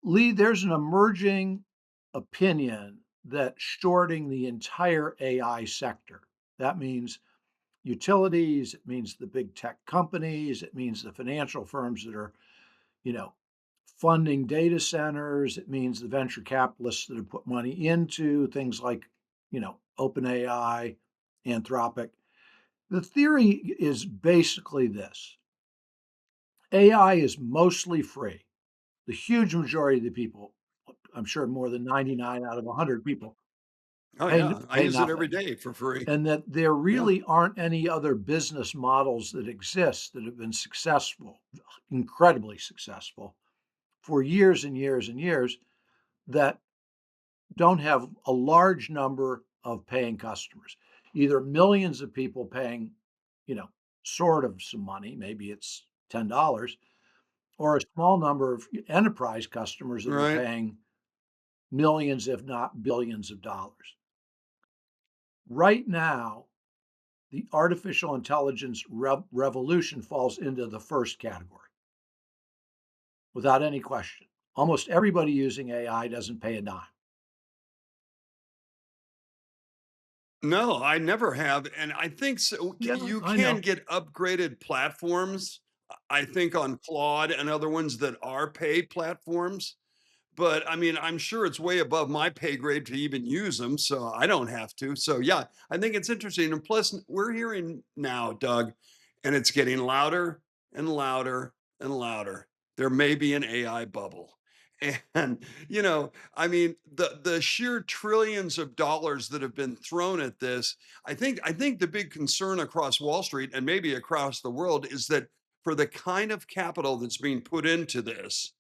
Lee, there's an emerging opinion that shorting the entire AI sector. That means utilities, it means the big tech companies, it means the financial firms that are, you know, funding data centers, it means the venture capitalists that have put money into things like, OpenAI, Anthropic. The theory is basically this: AI is mostly free. The huge majority of the people, I'm sure more than 99 out of 100 people, Oh, pay yeah. I pay use it every nothing, day for free. and that there Yeah. really aren't any other business models that exist that have been successful, incredibly successful, for years and years and years, that don't have a large number of paying customers. Either millions of people paying, you know, sort of some money, maybe it's $10, or a small number of enterprise customers that are Right. paying millions, if not billions of dollars. Right now, the artificial intelligence revolution falls into the first category without any question. Almost everybody using AI doesn't pay a dime. No, I never have, and I think so Yeah, you I can know. get upgraded platforms, I think on Claude and other ones that are paid platforms, but, I mean, I'm sure it's way above my pay grade to even use them, so I don't have to, so, yeah, I think it's interesting, and plus, we're hearing now, Doug, and it's getting louder and louder and louder. There may be an AI bubble, and, I mean, the sheer trillions of dollars that have been thrown at this, I think the big concern across Wall Street and maybe across the world is that for the kind of capital that's being put into this,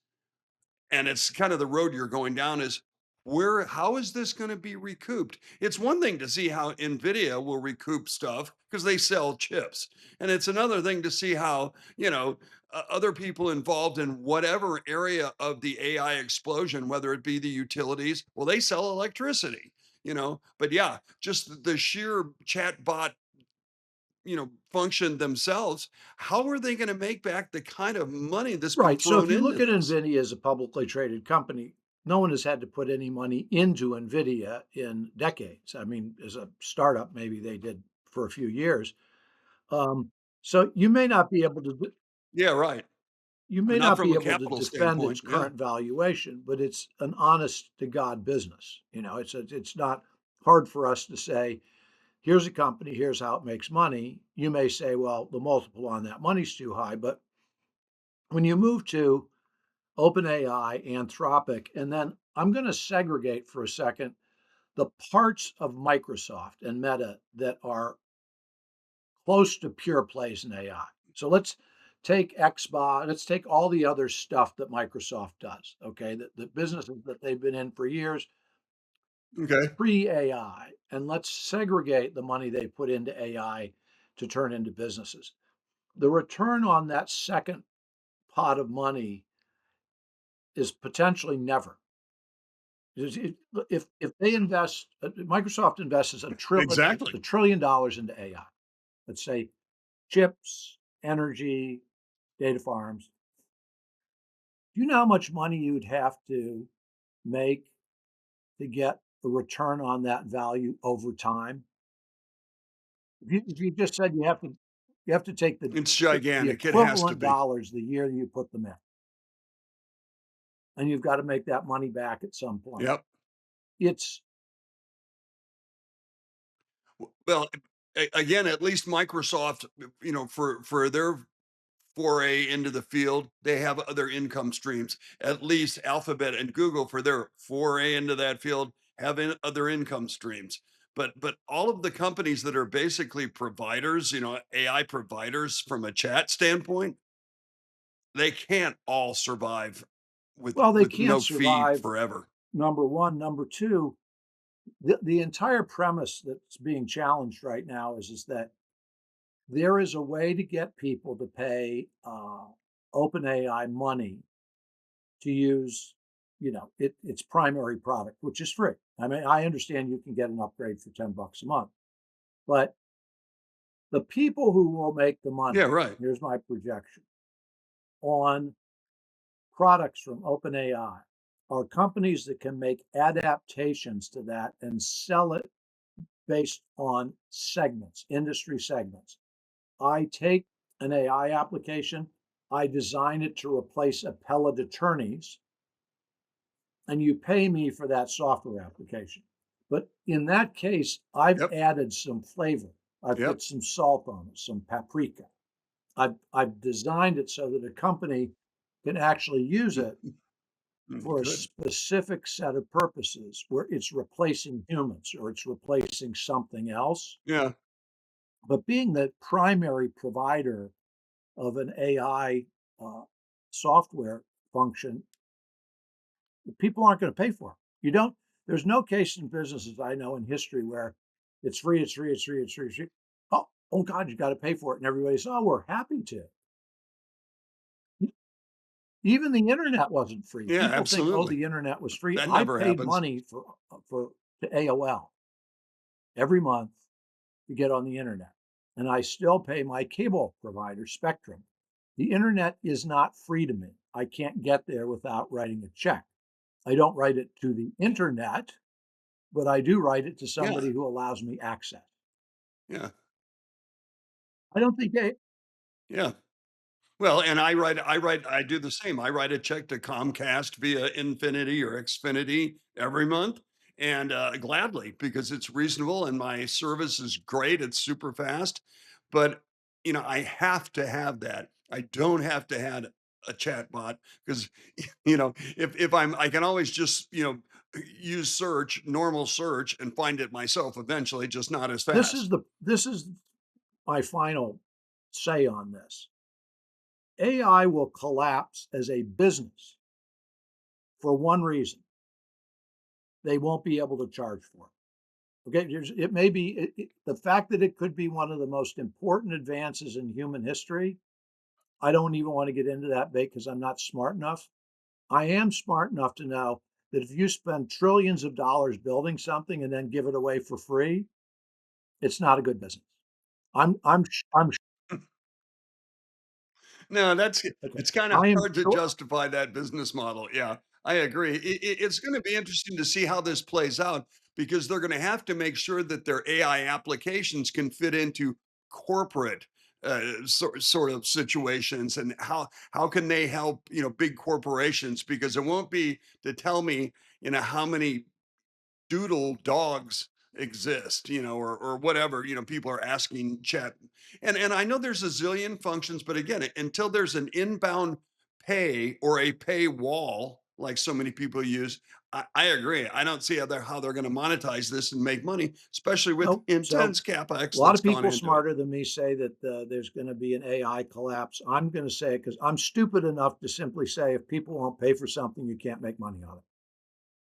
and it's kind of the road you're going down is how is this going to be recouped? It's one thing to see how Nvidia will recoup stuff because they sell chips, and it's another thing to see how other people involved in whatever area of the AI explosion, whether it be the utilities, well, they sell electricity, but yeah, just the sheer chatbot function themselves, how are they going to make back the kind of money that's been Right. So if thrown you into look at this? NVIDIA as a publicly traded company, no one has had to put any money into NVIDIA in decades. I mean, as a startup, maybe they did for a few years. Um, so Yeah, right. you may Not not from be a able to capital defend its standpoint, yeah. current valuation, but it's an honest to God business. It's not hard for us to say, here's a company, here's how it makes money. You may say, well, the multiple on that money's too high, but when you move to OpenAI, Anthropic, and then I'm going to segregate for a second the parts of Microsoft and Meta that are close to pure plays in AI. So let's take all the other stuff that Microsoft does, okay, the businesses that they've been in for years Okay. pre AI, and let's segregate the money they put into AI to turn into businesses. The return on that second pot of money is potentially never. If they invest, Microsoft invests Exactly. $1 trillion into AI. Let's say chips, energy, data farms. Do you know how much money you'd have to make to get a return on that value over time? If you just said you have to take It's the gigantic, it has to equivalent be. dollars the year you put them in, and you've got to make that money back at some point. Yep. It's Well, again, at least Microsoft, for their foray into the field, they have other income streams. At least Alphabet and Google, for their foray into that field, have other income streams. But all of the companies that are basically providers, AI providers from a chat standpoint, they can't all survive with well, they with can't no fee survive. forever. Number one, number two. The entire premise that's being challenged right now is that there is a way to get people to pay OpenAI money to use, its primary product, which is free. I mean, I understand you can get an upgrade for $10 a month, but the people who will make the Yeah, money, right. here's my projection, on products from OpenAI. are companies that can make adaptations to that and sell it based on segments, industry segments. I take an AI application, I design it to replace appellate attorneys, and you pay me for that software application. But in that case, I've Yep. added some flavor. I've Yep. put some salt on it, some paprika. I've designed it so that a company can actually use it for a Good. specific set of purposes where it's replacing humans or it's replacing something else. Yeah. But being the primary provider of an AI software function, people aren't going to pay for it. You don't. There's no case in businesses I know in history where it's free, it's free, it's free, it's free, it's free. Oh God, you got to pay for it, and everybody says, "Oh, we're happy to." Even the internet wasn't free. Yeah, People think, "Oh, absolutely. the internet was free." That I never paid happens. money for to AOL every month to get on the internet, and I still pay my cable provider, Spectrum. The internet is not free to me. I can't get there without writing a check. I don't write it to the internet, but I do write it to Yeah. somebody who allows me access. Yeah. I don't think they Yeah. Well, and I do the same. I write a check to Comcast via Infinity or Xfinity every month, and, gladly, because it's reasonable and my service is great, it's super fast, but, I have to have that. I don't have to have a chatbot because, if I can always just, use search, normal search, and find it myself eventually, just not as fast. this is my final say on this. AI will collapse as a business for one reason. They won't be able to charge for it. Okay, it may be the fact that it could be one of the most important advances in human history. I don't even want to get into that debate because I'm not smart enough. I am smart enough to know that if you spend trillions of dollars building something and then give it away for free, it's not a good business. I'm No, okay. it's kinda I am hard to sure. justify that business model, yeah, I agree. It's gonna be interesting to see how this plays out because they're gonna have to make sure that their AI applications can fit into corporate, sort of situations, and how can they help, big corporations, because it won't be to tell me, how many doodle dogs exist, or whatever, people are asking chat. And I know there's a zillion functions, but again, until there's an inbound pay or a pay wall, like so many people use, I agree. I don't see how they're going to monetize this and make money, especially with Nope. So intense a capex lot that's of gone people into it. smarter than me say that there's going to be an AI collapse. I'm going to say it because I'm stupid enough to simply say if people won't pay for something, you can't make money on it.